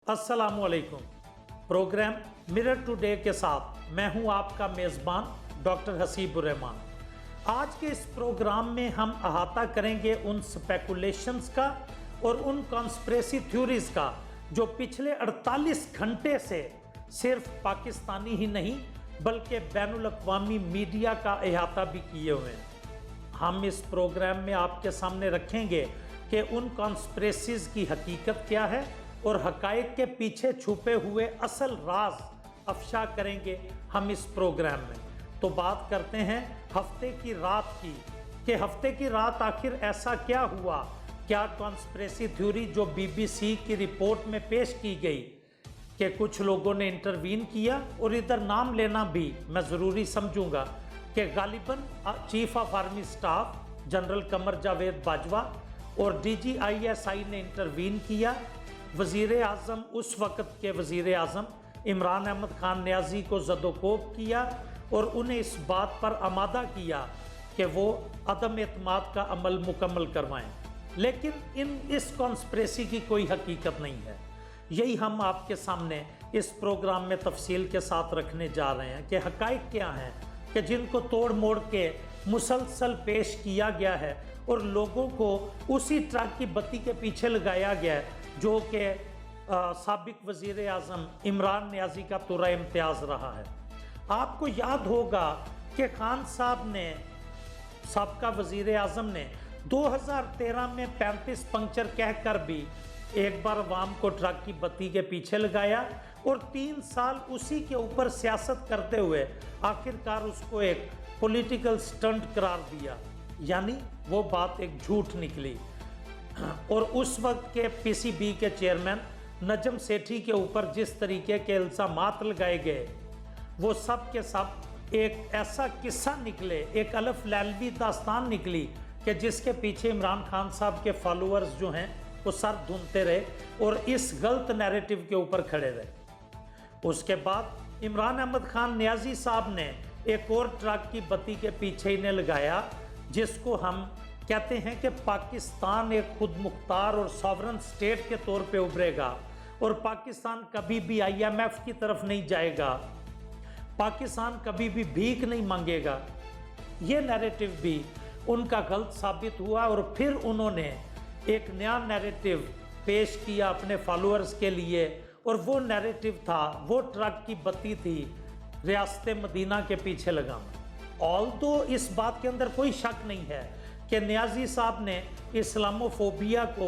अस्सलामुअलैकुम। Programme mirror today के साथ मैं हूं आपका मेज़बान डॉक्टर हसीबुर रहमान। आज के इस प्रोग्राम में हम अहाता करेंगे उन स्पेकुलेशंस का और उन कॉन्स्पिरेसी थ्योरीज का जो पिछले 48 घंटे से सिर्फ पाकिस्तानी ही नहीं बल्कि बैनुल अक़वामी मीडिया का अहाता भी किए हुए हैं। हम इस प्रोग्राम में आपके सामने रखेंगे कि उन कॉन्स्पिरेसीज की हकीकत क्या है और हकायक के पीछे छुपे हुए असल राज अफशा करेंगे हम इस प्रोग्राम में। तो बात करते हैं हफ्ते की रात की कि हफ्ते की रात आखिर ऐसा क्या हुआ, क्या कॉन्स्पिरेसी थ्योरी जो BBC की रिपोर्ट में पेश की गई कि कुछ लोगों ने इंटरवीन किया, और इधर नाम लेना भी मैं ज़रूरी समझूंगा कि गालिबन chief of army staff general Qamar Javed Bajwa और DGISI ने इंटरवीन किया। वज़ीर आज़म उस वक़्त के वज़ीर आज़म इमरान अहमद खान न्याजी को ज़दोकोब किया और उन्हें इस बात पर आमादा किया कि वो अदम एतमाद का अमल मुकम्मल करवाएं। लेकिन इस कॉन्स्पिरेसी की कोई हकीकत नहीं है। यही हम आपके सामने इस प्रोग्राम में तफसील के साथ रखने जा रहे हैं कि हकायक क्या हैं कि जिनको तोड़ मोड़ के मुसलसल पेश किया गया है और लोगों को उसी ट्रक की बत्ती के पीछे लगाया गया है जो कि साबिक वज़ीर आज़म इमरान न्याजी का तुरा इम्तियाज़ रहा है। आपको याद होगा कि खान साहब ने साबका वज़ीर आज़म ने 2013 में 35 पंक्चर कहकर भी एक बार अवाम को ट्रक की बत्ती के पीछे लगाया और 3 साल उसी के ऊपर सियासत करते हुए आखिरकार उसको एक पॉलिटिकल स्टंट करार दिया, यानी वो बात एक झूठ निकली। और उस वक्त के PCB के चेयरमैन नजम सेठी के ऊपर जिस तरीके के इल्ज़ामात लगाए गए वो सब के सब एक ऐसा किस्सा निकले, एक अलफ लैलवी दास्तान निकली कि जिसके पीछे इमरान खान साहब के फॉलोअर्स जो हैं वो सर धुनते रहे और इस गलत नैरेटिव के ऊपर खड़े रहे। उसके बाद इमरान अहमद खान न्याजी साहब ने एक और ट्रक की बत्ती के पीछे इन्हें लगाया जिसको हम कहते हैं कि पाकिस्तान एक खुद मुख्तार और सॉवरन स्टेट के तौर पे उभरेगा और पाकिस्तान कभी भी IMF की तरफ नहीं जाएगा, पाकिस्तान कभी भी भीख नहीं मांगेगा। ये नैरेटिव भी उनका गलत साबित हुआ और फिर उन्होंने एक नया नैरेटिव पेश किया अपने फॉलोअर्स के लिए, और वो नैरेटिव था, वो ट्रक की बत्ती थी रियासत मदीना के पीछे लगाना। ऑल्दो इस बात के अंदर कोई शक नहीं है कि न्याजी साहब ने इस्लामोफोबिया को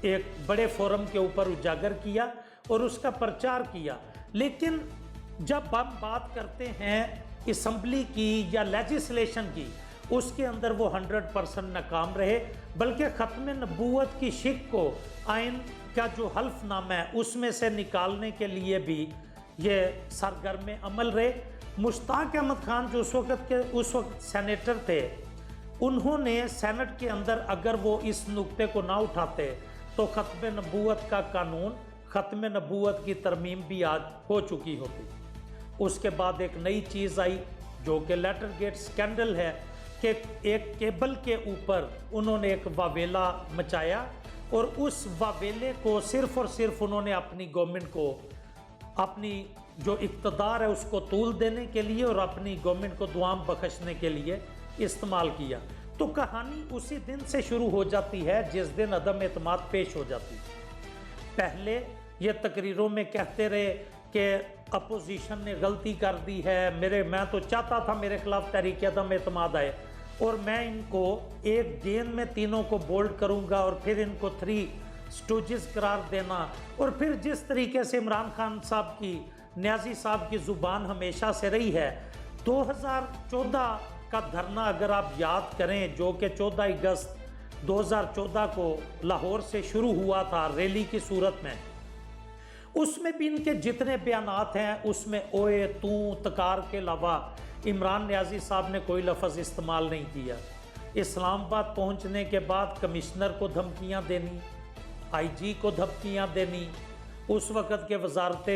एक बड़े फोरम के ऊपर उजागर किया और उसका प्रचार किया, लेकिन जब हम बात करते हैं असम्बली की या लेजिस्लेशन की, उसके अंदर वो 100% नाकाम रहे, बल्कि ख़त्म नबूवत की शिक को आइन का जो हल्फनामा है उसमें से निकालने के लिए भी ये सरगर्म अमल रहे। मुश्ताक अहमद खान जो उस वक्त सेनेटर थे, उन्होंने सेनेट के अंदर अगर वो इस नुक्ते को ना उठाते तो ख़त्म नबूवत का कानून, ख़त्म नबूवत की तरमीम भी आज हो चुकी होती। उसके बाद एक नई चीज़ आई जो कि लेटर गेट स्कैंडल है कि एक केबल के ऊपर उन्होंने एक वावेला मचाया और उस वावेले को सिर्फ़ और सिर्फ उन्होंने अपनी गवर्नमेंट को, अपनी जो इक़्तिदार है उसको तूल देने के लिए और अपनी गवर्नमेंट को दुआम बख्शने के लिए इस्तेमाल किया। तो कहानी उसी दिन से शुरू हो जाती है जिस दिन अदम एतमाद पेश हो जाती है। पहले ये तकरीरों में कहते रहे कि अपोजिशन ने गलती कर दी है, मैं तो चाहता था मेरे खिलाफ तहरीक अदम एतमाद आए और मैं इनको एक गेंद में तीनों को बोल्ड करूंगा और फिर इनको 3 स्टूजेस करार देना। और फिर जिस तरीके से इमरान खान साहब की, न्याजी साहब की ज़ुबान हमेशा से रही है, 2014 का धरना अगर आप याद करें जो कि 14 अगस्त 2014 को लाहौर से शुरू हुआ था रैली की सूरत में, उसमें भी इनके जितने बयानात हैं उसमें ओए तू तकार के अलावा इमरान न्याजी साहब ने कोई लफ्ज़ इस्तेमाल नहीं किया। इस्लामाबाद पहुंचने के बाद कमिश्नर को धमकियां देनी, IG को धमकियां देनी, उस वक़्त के वजारत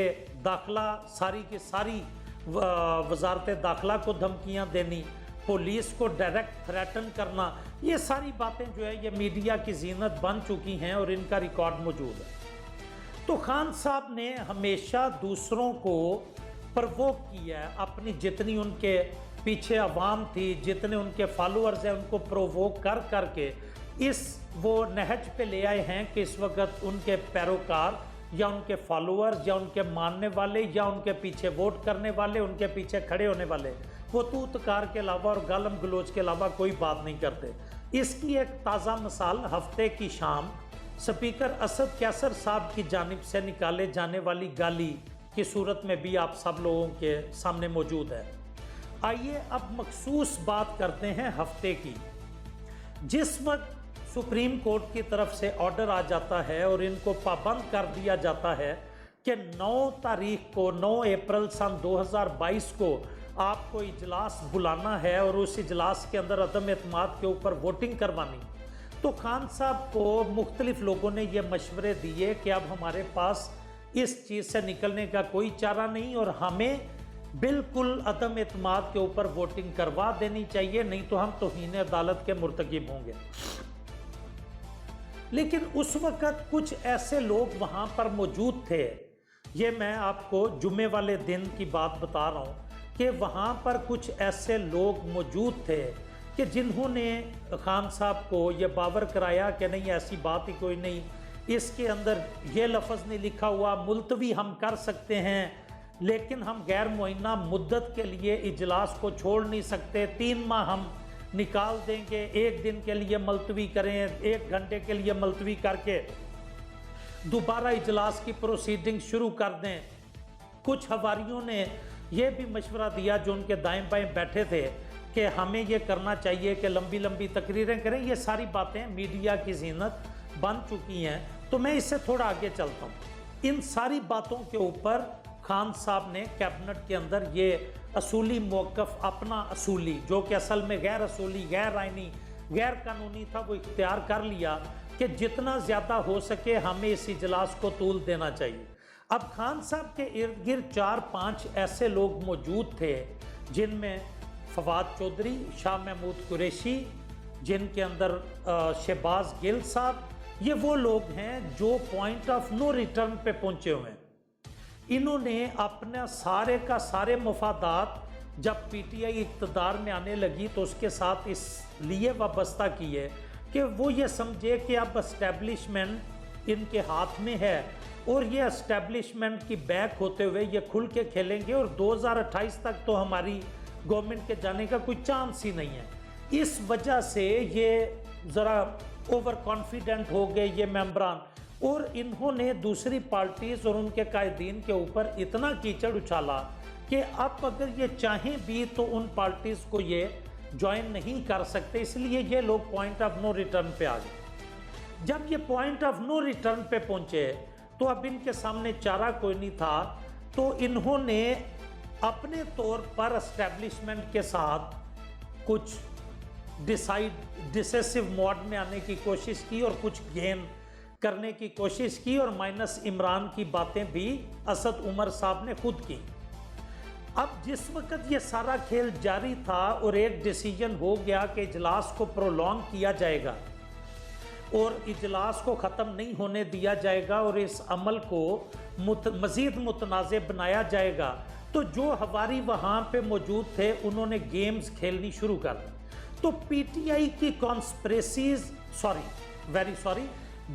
दाखिला सारी की सारी वजारत दाखिला को धमकियां देनी, पुलिस को डायरेक्ट थ्रेटन करना, ये सारी बातें जो है ये मीडिया की जीनत बन चुकी हैं और इनका रिकॉर्ड मौजूद है। تو خان صاحب نے ہمیشہ دوسروں کو پرووک کیا ہے، اپنی جتنی ان کے پیچھے عوام تھی، جتنے ان کے فالوورز ہیں، ان کو پرووک کر کر کے اس وہ نہج پہ لے آئے ہیں کہ اس وقت ان کے پیروکار یا ان کے فالوورز یا ان کے ماننے والے یا ان کے پیچھے ووٹ کرنے والے، ان کے پیچھے کھڑے ہونے والے، وہ توتکار کے علاوہ اور گالم گلوچ کے علاوہ کوئی بات نہیں کرتے۔ اس کی ایک تازہ مثال ہفتے کی شام سپیکر اسد کیسر صاحب کی جانب سے نکالے جانے والی گالی کی صورت میں بھی آپ سب لوگوں کے سامنے موجود ہے۔ آئیے اب مخصوص بات کرتے ہیں ہفتے کی۔ جس وقت سپریم کورٹ کی طرف سے آرڈر آ جاتا ہے اور ان کو پابند کر دیا جاتا ہے کہ 9 تاریخ کو 9 اپریل سن 2022 کو آپ کو اجلاس بلانا ہے اور اس اجلاس کے اندر عدم اعتماد کے اوپر ووٹنگ کروانی، تو خان صاحب کو مختلف لوگوں نے یہ مشورے دیے کہ اب ہمارے پاس اس چیز سے نکلنے کا کوئی چارہ نہیں اور ہمیں بالکل عدم اعتماد کے اوپر ووٹنگ کروا دینی چاہیے، نہیں تو ہم توہین عدالت کے مرتکب ہوں گے۔ لیکن اس وقت کچھ ایسے لوگ وہاں پر موجود تھے، یہ میں آپ کو جمعے والے دن کی بات بتا رہا ہوں کہ وہاں پر کچھ ایسے لوگ موجود تھے کہ جنہوں نے خان صاحب کو یہ باور کرایا کہ نہیں ایسی بات ہی کوئی نہیں، اس کے اندر یہ لفظ نہیں لکھا ہوا، ملتوی ہم کر سکتے ہیں لیکن ہم غیر معینہ مدت کے لیے اجلاس کو چھوڑ نہیں سکتے، 3 ماہ ہم نکال دیں گے، 1 دن کے لیے ملتوی کریں، 1 گھنٹے کے لیے ملتوی کر کے دوبارہ اجلاس کی پروسیڈنگ شروع کر دیں۔ کچھ حواریوں نے یہ بھی مشورہ دیا جو ان کے دائیں بائیں بیٹھے تھے کہ ہمیں یہ کرنا چاہیے کہ لمبی لمبی تقریریں کریں۔ یہ ساری باتیں میڈیا کی زینت بن چکی ہیں، تو میں اس سے تھوڑا آگے چلتا ہوں۔ ان ساری باتوں کے اوپر خان صاحب نے کیبنٹ کے اندر یہ اصولی موقف اپنا اصولی، جو کہ اصل میں غیر اصولی، غیر آئینی، غیر قانونی تھا، وہ اختیار کر لیا کہ جتنا زیادہ ہو سکے ہمیں اس اجلاس کو طول دینا چاہیے۔ اب خان صاحب کے ارد گرد 4-5 ایسے لوگ موجود تھے جن میں فواد چودھری، شاہ محمود قریشی، جن کے اندر شہباز گل صاحب، یہ وہ لوگ ہیں جو پوائنٹ آف نو ریٹرن پہ پہنچے ہوئے ہیں۔ انہوں نے اپنا سارے کا سارے مفادات جب پی ٹی آئی اقتدار میں آنے لگی تو اس کے ساتھ اس لیے وابستہ کیے کہ وہ یہ سمجھے کہ اب اسٹیبلشمنٹ ان کے ہاتھ میں ہے اور یہ اسٹیبلشمنٹ کی بیک ہوتے ہوئے یہ کھل کے کھیلیں گے اور 2028 تک تو ہماری گورنمنٹ کے جانے کا کوئی چانس ہی نہیں ہے۔ اس وجہ سے یہ ذرا اوور کانفیڈنٹ ہو گئے یہ ممبران، اور انہوں نے دوسری پارٹیز اور ان کے قائدین کے اوپر اتنا کیچڑ اچھالا کہ اب اگر یہ چاہیں بھی تو ان پارٹیز کو یہ جوائن نہیں کر سکتے، اس لیے یہ لوگ پوائنٹ آف نو ریٹرن پہ آ گئے۔ جب یہ پوائنٹ آف نو ریٹرن پہ پہنچے تو اب ان کے سامنے چارہ کوئی نہیں تھا، تو انہوں نے اپنے طور پر اسٹیبلشمنٹ کے ساتھ کچھ ڈسیسو موڈ میں آنے کی کوشش کی اور کچھ گین کرنے کی کوشش کی، اور مائنس عمران کی باتیں بھی اسد عمر صاحب نے خود کی۔ اب جس وقت یہ سارا کھیل جاری تھا اور ایک ڈیسیجن ہو گیا کہ اجلاس کو پرولونگ کیا جائے گا اور اجلاس کو ختم نہیں ہونے دیا جائے گا اور اس عمل کو مزید متنازع بنایا جائے گا، تو جو حواری وہاں پہ موجود تھے انہوں نے گیمز کھیلنی شروع کر دی۔ تو پی ٹی آئی کی کانسپریسیز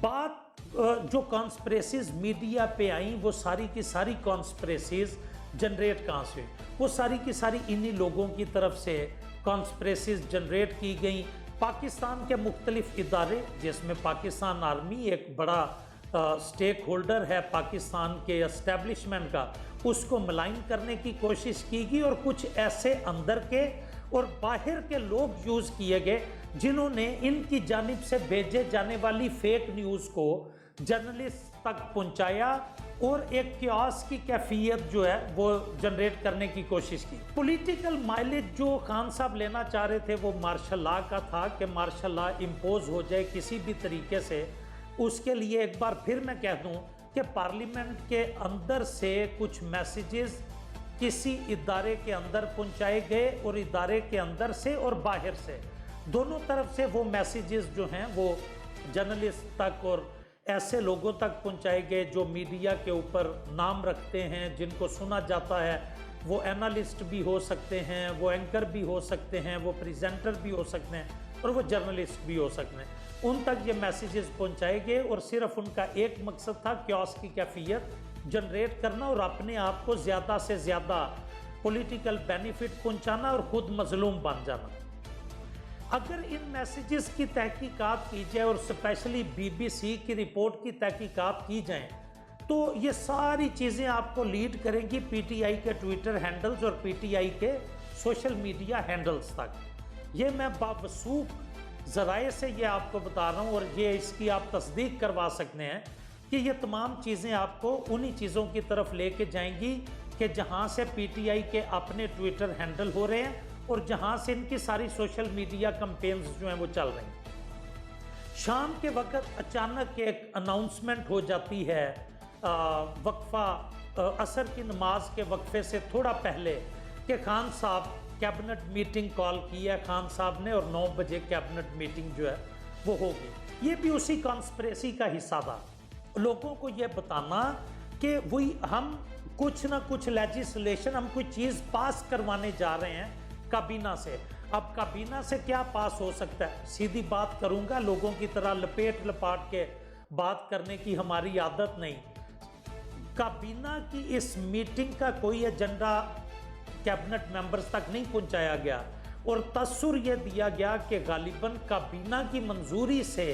بات جو کانسپریسیز میڈیا پہ آئیں وہ ساری کی ساری کانسپریسیز جنریٹ کہاں سے؟ وہ ساری کی ساری انہی لوگوں کی طرف سے کانسپریسیز جنریٹ کی گئیں۔ پاکستان کے مختلف ادارے جس میں پاکستان آرمی ایک بڑا سٹیک ہولڈر ہے پاکستان کے اسٹیبلشمنٹ کا، اس کو ملائن کرنے کی کوشش کی گئی اور کچھ ایسے اندر کے اور باہر کے لوگ یوز کیے گئے جنہوں نے ان کی جانب سے بھیجے جانے والی فیک نیوز کو جرنلسٹ تک پہنچایا اور ایک کیاس کی کیفیت جو ہے وہ جنریٹ کرنے کی کوشش کی۔ پولیٹیکل مائلیج جو خان صاحب لینا چاہ رہے تھے وہ مارشل لاء کا تھا کہ مارشل لاء امپوز ہو جائے کسی بھی طریقے سے۔ اس کے لیے ایک بار پھر میں کہہ دوں کہ پارلیمنٹ کے اندر سے کچھ میسیجز کسی ادارے کے اندر پہنچائے گئے اور ادارے کے اندر سے اور باہر سے دونوں طرف سے وہ میسیجز جو ہیں وہ جرنلسٹ تک اور ऐसे लोगों तक पहुंचाए गए जो मीडिया के ऊपर नाम रखते हैं, जिनको सुना जाता है। वो एनालिस्ट भी हो सकते हैं, वो एंकर भी हो सकते हैं, वो प्रेजेंटर भी हो सकते हैं और वो जर्नलिस्ट भी हो सकते हैं। उन तक ये मैसेजेस पहुंचाए गए और सिर्फ उनका एक मकसद था क्योस की कैफियत जनरेट करना और अपने आप को ज़्यादा से ज़्यादा पॉलिटिकल बेनिफिट पहुंचाना और ख़ुद मजलूम बन जाना। अगर इन मैसेजेस की तहकीकात की जाए और स्पेशली BBC की रिपोर्ट की तहकीकात की जाए तो ये सारी चीज़ें आपको लीड करेंगी PTI के ट्विटर हैंडल्स और PTI के सोशल मीडिया हैंडल्स तक। ये मैं बावसूख ज़राए से ये आपको बता रहा हूँ और ये इसकी आप तस्दीक करवा सकते हैं कि ये तमाम चीज़ें आपको उन्हीं चीज़ों की तरफ लेके जाएंगी कि जहाँ से PTI के अपने ट्विटर हैंडल हो रहे हैं और जहाँ से इनकी सारी सोशल मीडिया कैंपेन्स जो हैं वो चल रही हैं। शाम के वक्त अचानक एक अनाउंसमेंट हो जाती है वक्फा असर की नमाज के वक्फे से थोड़ा पहले कि खान साहब कैबिनेट मीटिंग कॉल की है खान साहब ने और 9 बजे कैबिनेट मीटिंग जो है वो होगी। ये भी उसी कॉन्स्पिरेसी का हिस्सा था, लोगों को ये बताना कि वही हम कुछ ना कुछ लेजिस्लेशन, हम कोई चीज़ पास करवाने जा रहे हैं काबीना से। अब काबीना से क्या पास हो सकता है, सीधी बात करूंगा, लोगों की तरह लपेट लपाट के बात करने की हमारी आदत नहीं। काबीना की इस मीटिंग का कोई एजेंडा कैबिनेट मेंबर्स तक नहीं पहुंचाया गया और तस्सुर यह दिया गया कि गालिबन काबीना की मंजूरी से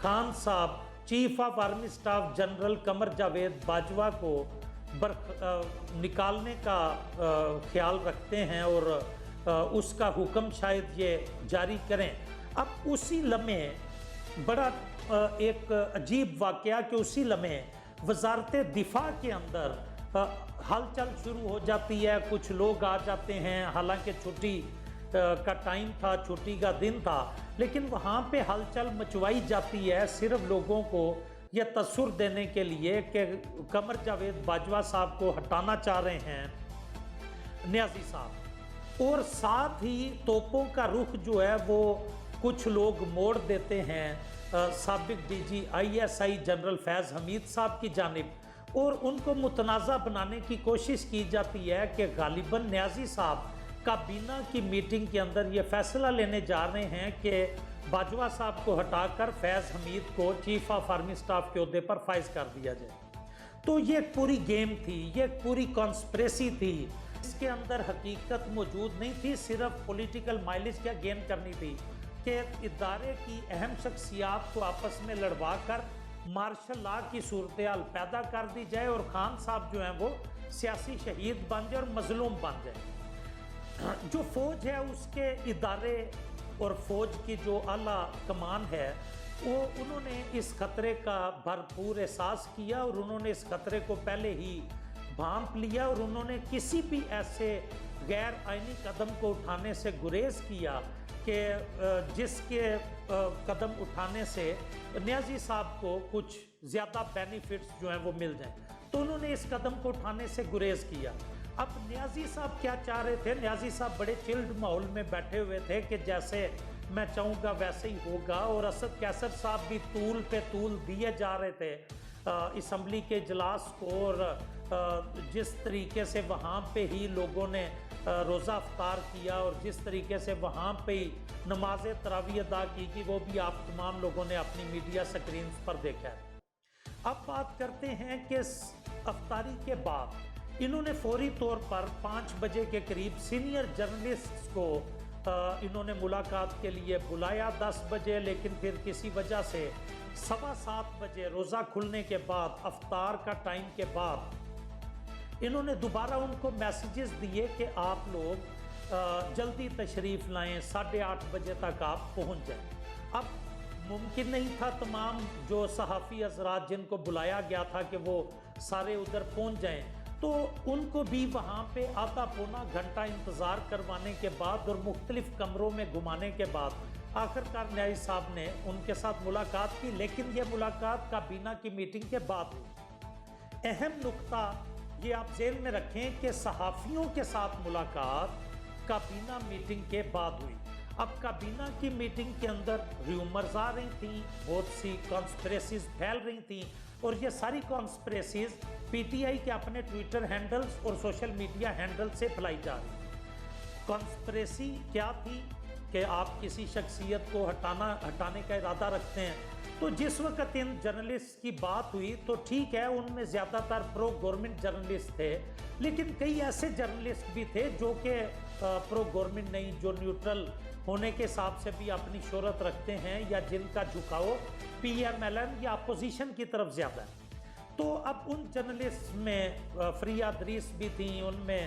Khan sahab chief of army staff general Qamar Javed Bajwa को निकालने का ख्याल रखते हैं और उसका हुक्म शायद ये जारी करें। अब उसी लम्हे बड़ा एक अजीब वाकया कि उसी लम्हे वजारत दिफा के अंदर हलचल शुरू हो जाती है, कुछ लोग आ जाते हैं, हालांकि छुट्टी का टाइम था, छुट्टी का दिन था, लेकिन वहाँ पे हलचल मचवाई जाती है सिर्फ लोगों को यह तसुर देने के लिए कि कमर जावेद बाजवा साहब को हटाना चाह रहे हैं न्याजी साहब, और साथ ही तोपों का रुख जो है वो कुछ लोग मोड़ देते हैं साबिक DG ISI जनरल फैज़ हमीद साहब की जानिब, और उनको मुतनाज़ा बनाने की कोशिश की जाती है कि गालिबन न्याजी साहब काबीना की मीटिंग के अंदर ये फैसला लेने जा रहे हैं कि बाजवा साहब को हटाकर फैज़ हमीद को चीफ ऑफ आर्मी स्टाफ के ओहदे पर फाइज कर दिया जाए। तो ये एक पूरी गेम थी, ये एक पूरी कॉन्स्पिरेसी थी, इसके अंदर हकीकत मौजूद नहीं थी, सिर्फ पॉलिटिकल माइलेज क्या गेन करनी थी कि इदारे की अहम शख्सियात को आपस में लड़वा कर मार्शल लॉ की सूरत हाल पैदा कर दी जाए और खान साहब जो हैं वो सियासी शहीद बन जाए और मजलूम बन जाए। जो फौज है उसके इदारे और फौज की जो आला कमान है वो उन्होंने इस खतरे का भरपूर एहसास किया और उन्होंने इस खतरे को पहले ही भांप लिया और उन्होंने किसी भी ऐसे गैर आइनी कदम को उठाने से गुरेज किया कि जिसके कदम उठाने से न्याजी साहब को कुछ ज़्यादा बेनिफिट्स जो हैं वो मिल जाएं। तो उन्होंने इस कदम को उठाने से गुरेज किया। अब न्याजी साहब क्या चाह रहे थे, न्याजी साहब बड़े चिल्ड माहौल में बैठे हुए थे कि जैसे मैं चाहूँगा वैसे ही होगा, और असद कैसर साहब भी तूल पे तूल दिए जा रहे थे असम्बली के इजलास को, और जिस तरीके से वहाँ पे ही लोगों ने रोज़ा अफ्तार किया और जिस तरीके से वहाँ पे ही नमाज तरावी अदा की वो भी आप तमाम लोगों ने अपनी मीडिया स्क्रीन पर देखा है। अब बात करते हैं कि अफ्तारी के बाद इन्होंने फौरी तौर पर 5 बजे के करीब सीनियर जर्नलिस्ट्स को इन्होंने मुलाकात के लिए बुलाया 10 बजे, लेकिन फिर किसी वजह से 7:15 बजे रोज़ा खुलने के बाद अफ्तार का टाइम के बाद इन्होंने दोबारा उनको मैसेजेस दिए कि आप लोग जल्दी तशरीफ़ लाएं, 8:30 बजे तक आप पहुंच जाएं। अब मुमकिन नहीं था तमाम जो सहाफ़ी हज़रात जिनको बुलाया गया था कि वो सारे उधर पहुंच जाएं, तो उनको भी वहाँ पे आधा पौना घंटा इंतज़ार करवाने के बाद और मुख्तलिफ़ कमरों में घुमाने के बाद आखिरकार न्याजी साहब ने उनके साथ मुलाकात की, लेकिन यह मुलाकात काबीना की मीटिंग के बाद हुई। अहम नुक्ता ये आप ज़हन में रखें कि सहाफ़ियों के साथ मुलाकात काबीना मीटिंग के बाद हुई। अब काबीना की मीटिंग के अंदर र्यूमर्स आ रही थी, बहुत सी कॉन्स्पिरेसीज फैल रही थी, और ये सारी कॉन्स्पिरेसीज पीटीआई के अपने ट्विटर हैंडल्स और सोशल मीडिया हैंडल से फैलाई जा रही। कॉन्स्पिरेसी क्या थी कि आप किसी शख्सियत को हटाने का इरादा रखते हैं। तो जिस वक्त इन जर्नलिस्ट की बात हुई तो ठीक है, उनमें ज़्यादातर प्रो गवर्नमेंट जर्नलिस्ट थे, लेकिन कई ऐसे जर्नलिस्ट भी थे जो कि प्रो गवर्नमेंट नहीं, जो न्यूट्रल होने के हिसाब से भी अपनी शोहरत रखते हैं, या जिनका झुकाव पीएमएलएन या अपोजिशन की तरफ ज़्यादा है। तो अब उन जर्नलिस्ट में फरिया दरीस भी थी, उनमें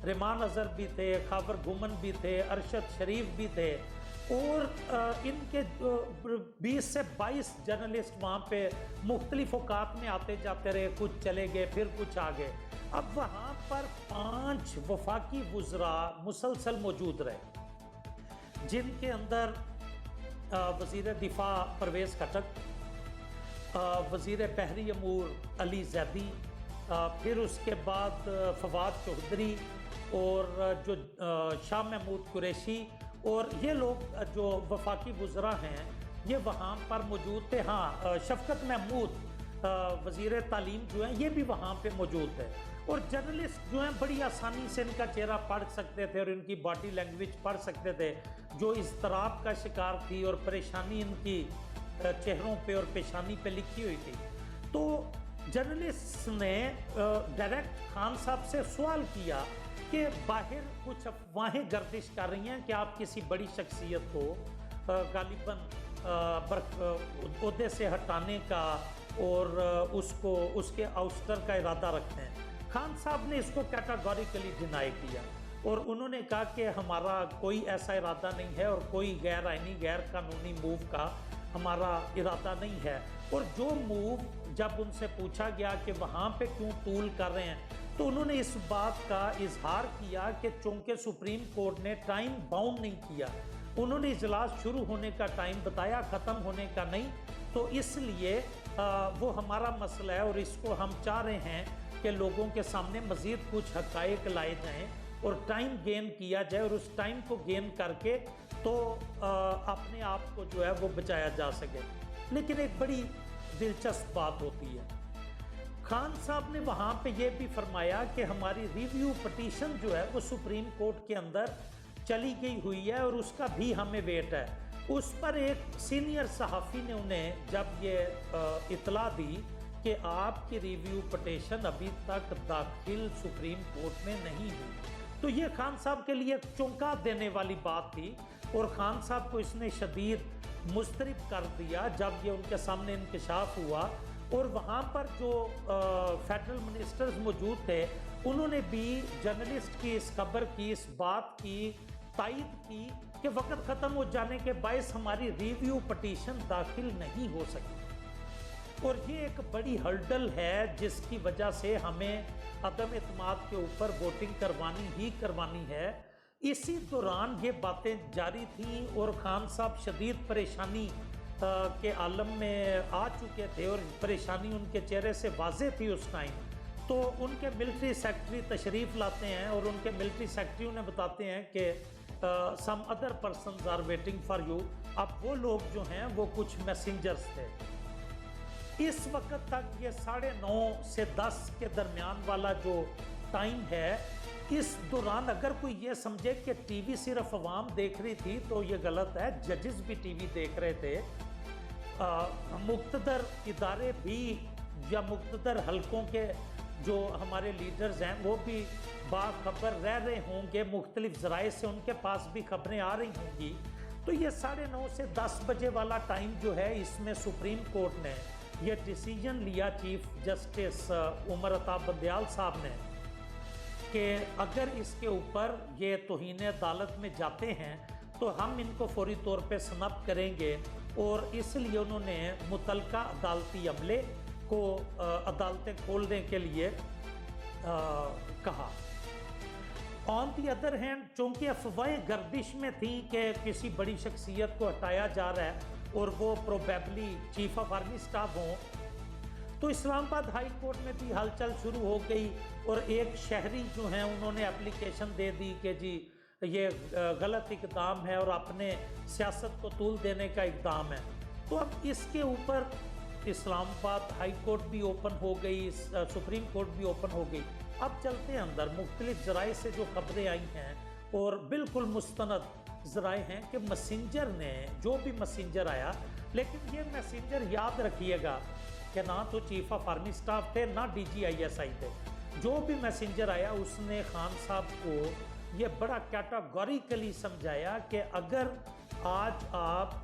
रेमान अज़हर भी थे, खाबर घुमन भी थे, अरशद शरीफ भी थे, और इनके 20 से 22 जर्नलिस्ट वहाँ पे मुख्तलिफ औकात में आते जाते रहे, कुछ चले गए फिर कुछ आ गए। अब वहाँ पर 5 वफाकी वज़रा मुसलसल मौजूद रहे, जिनके अंदर वज़ीर दिफा परवेज़ खटक, वज़ीर बहरी अमूर अली ज़ैदी, फिर उसके बाद फवाद चौधरी और जो शाह महमूद कुरैशी, और ये लोग जो वफाकी वज़रा हैं ये वहाँ पर मौजूद थे। हाँ, शफकत महमूद वज़ीर तालीम जो हैं ये भी वहाँ पे मौजूद थे, और जर्नलिस्ट जो हैं बड़ी आसानी से इनका चेहरा पढ़ सकते थे और इनकी बॉडी लैंग्वेज पढ़ सकते थे, जो इज़्तिराब का शिकार थी और परेशानी इनकी चेहरों पे और पेशानी पे लिखी हुई थी। तो जर्नलिस्ट ने डायरेक्ट खान साहब से सवाल किया कि बाहर कुछ अफवाहें गर्दिश कर रही हैं कि आप किसी बड़ी शख्सियत को गालिबन ओहदे से हटाने का और उसको उसके आउस्टर का इरादा रखते हैं। खान साहब ने इसको कैटेगोरिकली डिनाई किया और उन्होंने कहा कि हमारा कोई ऐसा इरादा नहीं है और कोई गैर आइनी गैर कानूनी मूव का हमारा इरादा नहीं है। और जो मूव जब उनसे पूछा गया कि वहाँ पे क्यों तूल कर रहे हैं, तो उन्होंने इस बात का इजहार किया कि चूंकि सुप्रीम कोर्ट ने टाइम बाउंड नहीं किया, उन्होंने इजलास शुरू होने का टाइम बताया, ख़त्म होने का नहीं, तो इसलिए वो हमारा मसला है और इसको हम चाह रहे हैं कि लोगों के सामने मज़ीद कुछ हक़ाइक़ लाए जाएँ और टाइम गेन किया जाए, और उस टाइम को गेन करके तो अपने आप को जो है वो बचाया जा सके। लेकिन एक बड़ी दिलचस्प बात होती है, खान साहब ने वहाँ पे ये भी फरमाया कि हमारी रिव्यू पटिशन जो है वो सुप्रीम कोर्ट के अंदर चली गई हुई है और उसका भी हमें वेट है। उस पर एक सीनियर सहाफ़ी ने उन्हें जब ये इतला दी कि आपकी रिव्यू पटिशन अभी तक दाखिल सुप्रीम कोर्ट में नहीं हुई, तो ये खान साहब के लिए चौंका देने वाली बात थी और खान साहब को इसने शदीद मुस्तरब कर दिया जब ये उनके सामने इंकशाफ हुआ। और वहाँ पर जो फेडरल मिनिस्टर्स मौजूद थे उन्होंने भी जर्नलिस्ट की इस खबर की, इस बात की तायद की कि वक्त ख़त्म हो जाने के बायस हमारी रिव्यू पटिशन दाखिल नहीं हो सकी। और ये एक बड़ी हर्डल है जिसकी वजह से हमें अदम एतमाद के ऊपर वोटिंग करवानी ही करवानी है। इसी दौरान ये बातें जारी थीं और खान साहब शदीद परेशानी के आलम में आ चुके थे और परेशानी उनके चेहरे से वाज़े थी उस टाइम। तो उनके मिलिट्री सेक्रेटरी तशरीफ़ लाते हैं और उनके मिलिट्री सेक्रेटरी उन्हें बताते हैं कि some other persons are waiting for you. अब वो लोग जो हैं वो कुछ मैसेंजर्स थे। इस वक्त तक ये 9:30 से 10 के दरमियान वाला जो टाइम है, इस दौरान अगर कोई ये समझे कि टीवी सिर्फ अवाम देख रही थी तो ये गलत है। जजेस भी टीवी देख रहे थे, मुक़्तदर इदारे भी या मुक़्तदर हलकों के जो हमारे लीडर्स हैं वो भी बाखबर रह रहे होंगे, मुख्तलिफ ज़राए से उनके पास भी खबरें आ रही होंगी। तो ये 9:30 से 10 बजे वाला टाइम जो है, इसमें सुप्रीम कोर्ट ने यह डिसीजन लिया, चीफ जस्टिस उमर अता बंदयाल साहब ने, कि अगर इसके ऊपर ये तौहीन अदालत में जाते हैं तो हम इनको फौरी तौर पे स्नब करेंगे। और इसलिए उन्होंने मुतलका अदालती अमले को अदालतें खोलने के लिए कहा। ऑन दी अदर हैंड, चूँकि अफवाहें गर्दिश में थी कि किसी बड़ी शख्सियत को हटाया जा रहा है और वो probably chief of army staff हों, تو اسلام آباد ہائی کورٹ میں بھی ہلچل شروع ہو گئی اور ایک شہری جو ہیں انہوں نے اپلیکیشن دے دی کہ جی یہ غلط اقدام ہے اور اپنے سیاست کو طول دینے کا اقدام ہے۔ تو اب اس کے اوپر اسلام آباد ہائی کورٹ بھی اوپن ہو گئی، سپریم کورٹ بھی اوپن ہو گئی۔ اب چلتے ہیں اندر، مختلف ذرائع سے جو خبریں آئی ہیں اور بالکل مستند ذرائع ہیں کہ میسنجر نے، جو بھی میسنجر آیا، لیکن یہ میسنجر یاد رکھیے گا کہ نہ تو چیف آف آرمی سٹاف تھے، نہ D G I S I تھے۔ جو بھی میسنجر آیا اس نے خان صاحب کو یہ بڑا کیٹاگوریکلی سمجھایا کہ اگر آج آپ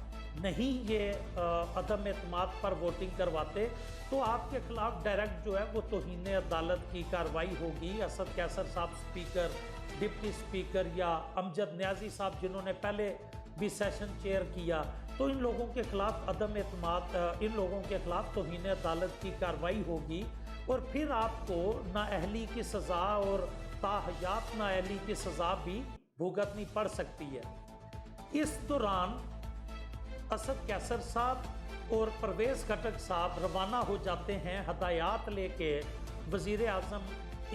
نہیں یہ عدم اعتماد پر ووٹنگ کرواتے تو آپ کے خلاف ڈائریکٹ جو ہے وہ توہین عدالت کی کارروائی ہوگی۔ اسد کیسر صاحب اسپیکر، ڈپٹی اسپیکر، یا امجد نیازی صاحب جنہوں نے پہلے بھی سیشن چیئر کیا، تو ان لوگوں کے خلاف عدم اعتماد، ان لوگوں کے خلاف توہین عدالت کی کارروائی ہوگی اور پھر آپ کو نااہلی کی سزا اور تاحیات نااہلی کی سزا بھی بھگتنی پڑ سکتی ہے۔ اس دوران اسد کیسر صاحب اور پرویز خٹک صاحب روانہ ہو جاتے ہیں ہدایات لے کے وزیر اعظم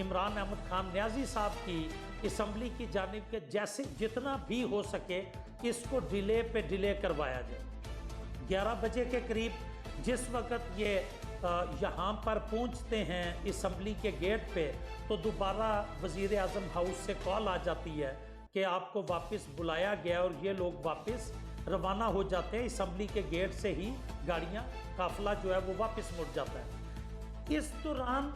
عمران احمد خان نیازی صاحب کی اسمبلی کی جانب کے، جیسے جتنا بھی ہو سکے اس کو ڈیلے پہ ڈیلے کروایا جائے۔ 11 بجے کے قریب جس وقت یہ یہاں پر پہنچتے ہیں اسمبلی کے گیٹ پہ، تو دوبارہ وزیر اعظم ہاؤس سے کال آ جاتی ہے کہ آپ کو واپس بلایا گیا، اور یہ لوگ واپس روانہ ہو جاتے ہیں۔ اسمبلی کے گیٹ سے ہی گاڑیاں، قافلہ جو ہے وہ واپس مڑ جاتا ہے۔ اس دوران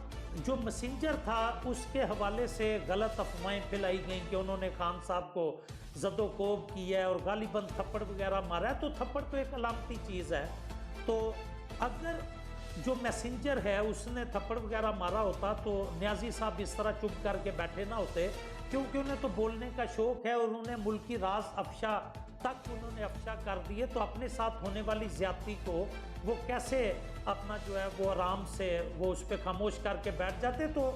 جو میسنجر تھا اس کے حوالے سے غلط افواہیں پھیلائی گئیں کہ انہوں نے خان صاحب کو زد و کوب کیا ہے اور غالباً تھپڑ وغیرہ مارا ہے۔ تو تھپڑ تو ایک علامتی چیز ہے، تو اگر جو میسنجر ہے اس نے تھپڑ وغیرہ مارا ہوتا تو نیازی صاحب اس طرح چپ کر کے بیٹھے نہ ہوتے، کیونکہ انہیں تو بولنے کا شوق ہے اور انہیں ملکی راز افشا تک انہوں نے افشا کر دیے، تو اپنے ساتھ ہونے والی زیادتی کو وہ کیسے اپنا جو ہے وہ آرام سے وہ اس پہ خاموش کر کے بیٹھ جاتے۔ تو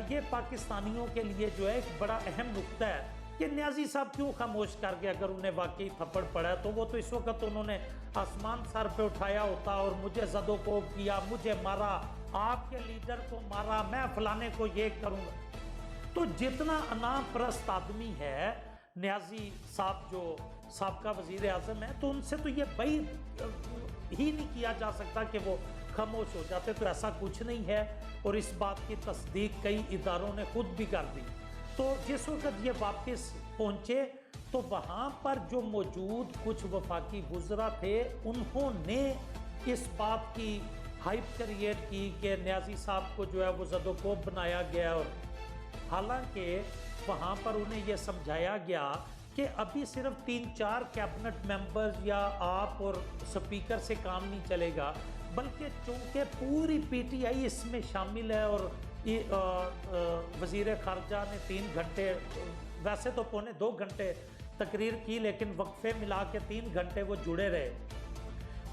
یہ پاکستانیوں کے لیے جو ہے ایک بڑا اہم نقطہ ہے کہ نیازی صاحب کیوں خاموش کر گئے۔ اگر انہیں واقعی تھپڑ پڑا ہے تو وہ تو اس وقت انہوں نے آسمان سر پہ اٹھایا ہوتا اور مجھے زد و کوب کیا، مجھے مارا، آپ کے لیڈر کو مارا، میں فلانے کو یہ کروں گا۔ تو جتنا انا پرست آدمی ہے نیازی صاحب جو سابقہ وزیر اعظم ہے، تو ان سے تو یہ بعید ہی نہیں کیا جا سکتا کہ وہ خاموش ہو جاتے، تو ایسا کچھ نہیں ہے، اور اس بات کی تصدیق کئی اداروں نے خود بھی کر دی۔ تو جس وقت یہ واپس پہنچے تو وہاں پر جو موجود کچھ وفاقی وزراء تھے انہوں نے اس بات کی ہائپ کریٹ کی کہ نیازی صاحب کو جو ہے وہ زد و کوب بنایا گیا، اور حالانکہ وہاں پر انہیں یہ سمجھایا گیا کہ ابھی صرف 3-4 کیبنٹ ممبرز یا آپ اور سپیکر سے کام نہیں چلے گا، بلکہ چونکہ پوری پی ٹی آئی اس میں شامل ہے، اور وزیر خارجہ نے 3 گھنٹے، ویسے تو 2.25 گھنٹے تقریر کی، لیکن وقفے ملا کے 3 گھنٹے وہ جڑے رہے،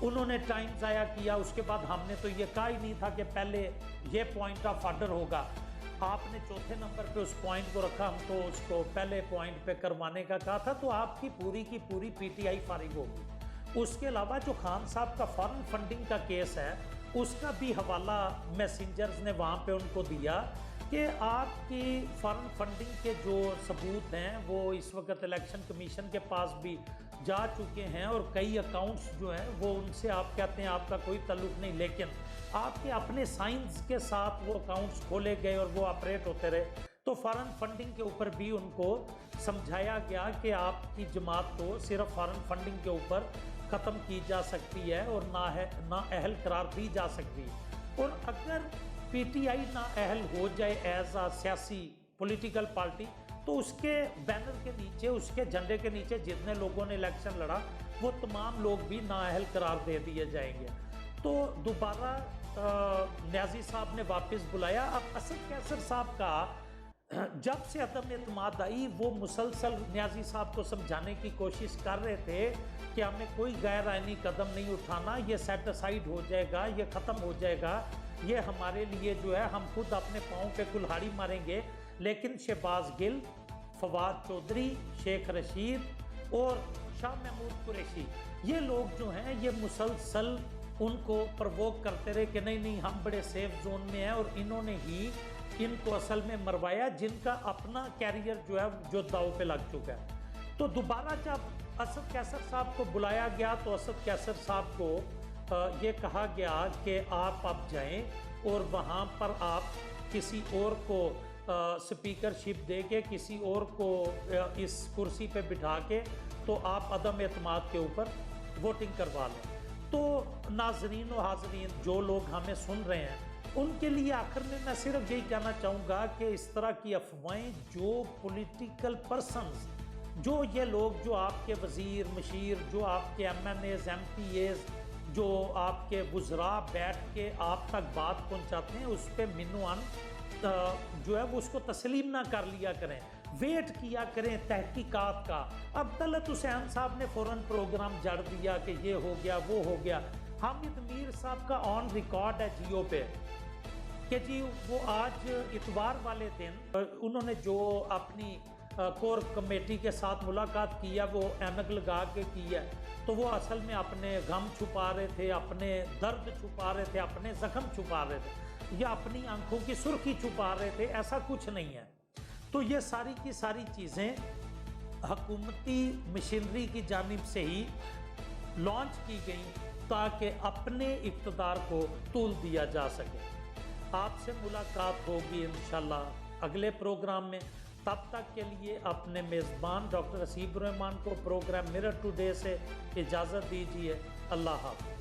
انہوں نے ٹائم ضائع کیا۔ اس کے بعد ہم نے تو یہ کہا ہی نہیں تھا کہ پہلے یہ پوائنٹ آف آرڈر ہوگا، آپ نے چوتھے نمبر پہ اس پوائنٹ کو رکھا، ہم تو اس کو پہلے پوائنٹ پہ کروانے کا کہا تھا، تو آپ کی پوری پی ٹی آئی فارغ ہوگی۔ اس کے علاوہ جو خان صاحب کا فارن فنڈنگ کا کیس ہے اس کا بھی حوالہ میسنجرز نے وہاں پہ ان کو دیا کہ آپ کی فارن فنڈنگ کے جو ثبوت ہیں وہ اس وقت الیکشن کمیشن کے پاس بھی جا چکے ہیں، اور کئی اکاؤنٹس جو ہیں وہ ان سے آپ کہتے ہیں آپ کا کوئی تعلق نہیں، لیکن آپ کے اپنے سائنز کے ساتھ وہ اکاؤنٹس کھولے گئے اور وہ آپریٹ ہوتے رہے۔ تو فارن فنڈنگ کے اوپر بھی ان کو سمجھایا گیا کہ آپ کی جماعت کو صرف فارن فنڈنگ کے اوپر ختم کی جا سکتی ہے اور نااہل قرار دی جا سکتی ہے، اور اگر پی ٹی آئی نااہل ہو جائے ایز اے سیاسی پولیٹیکل پارٹی تو اس کے بینر کے نیچے، اس کے جھنڈے کے نیچے جتنے لوگوں نے الیکشن لڑا وہ تمام لوگ بھی نااہل قرار دے دیے جائیں گے۔ تو دوبارہ نیازی صاحب نے واپس بلایا۔ اب اسد کیسر صاحب کا جب سے عدم اعتماد آئی وہ مسلسل نیازی صاحب کو سمجھانے کی کوشش کر رہے تھے کہ ہمیں کوئی غیر آئینی قدم نہیں اٹھانا، یہ سیٹ اسائیڈ ہو جائے گا، یہ ختم ہو جائے گا، یہ ہمارے لیے جو ہے ہم خود اپنے پاؤں پہ کلہاڑی ماریں گے۔ لیکن شہباز گل، فواد چودھری، شیخ رشید اور شاہ محمود قریشی، یہ لوگ جو ہیں یہ مسلسل ان کو پرووک کرتے رہے کہ نہیں ہم بڑے سیف زون میں ہیں، اور انہوں نے ہی ان کو اصل میں مروایا جن کا اپنا کیریئر جو ہے جو داؤ پہ لگ چکا ہے۔ تو دوبارہ جب اسد کیسر صاحب کو بلایا گیا تو اسد کیسر صاحب کو یہ کہا گیا کہ آپ اب جائیں اور وہاں پر آپ کسی اور کو سپیکرشپ دے کے کسی اور کو اس کرسی پہ بٹھا کے تو آپ عدم اعتماد کے اوپر ووٹنگ کروا لیں۔ تو ناظرین و حاضرین جو لوگ ہمیں سن رہے ہیں ان کے لیے آخر میں صرف یہی کہنا چاہوں گا کہ اس طرح کی افواہیں جو پولیٹیکل پرسنز، جو یہ لوگ جو آپ کے وزیر مشیر، جو آپ کے MNAs MPAs, جو آپ کے وزراء بیٹھ کے آپ تک بات پہنچاتے ہیں، اس پہ منوان جو ہے وہ اس کو تسلیم نہ کر لیا کریں، ویٹ کیا کریں تحقیقات کا۔ اب طلعت حسین صاحب نے فوراً پروگرام جڑ دیا کہ یہ ہو گیا وہ ہو گیا۔ حامد میر صاحب کا آن ریکارڈ ہے جیو پہ کہ جی وہ آج اتوار والے دن انہوں نے جو اپنی کور کمیٹی کے ساتھ ملاقات کی ہے وہ اینک لگا کے کی ہے، تو وہ اصل میں اپنے غم چھپا رہے تھے، اپنے درد چھپا رہے تھے، اپنے زخم چھپا رہے تھے، یا اپنی آنکھوں کی سرخی چھپا رہے تھے، ایسا کچھ نہیں ہے۔ تو یہ ساری کی ساری چیزیں حکومتی مشینری کی جانب سے ہی لانچ کی گئیں تاکہ اپنے اقتدار کو طول دیا جا سکے۔ آپ سے ملاقات ہوگی انشاءاللہ اگلے پروگرام میں، تب تک کے لیے اپنے میزبان ڈاکٹر حسیب الرحمان کو پروگرام مرر ٹوڈے سے اجازت دیجیے۔ اللہ حافظ۔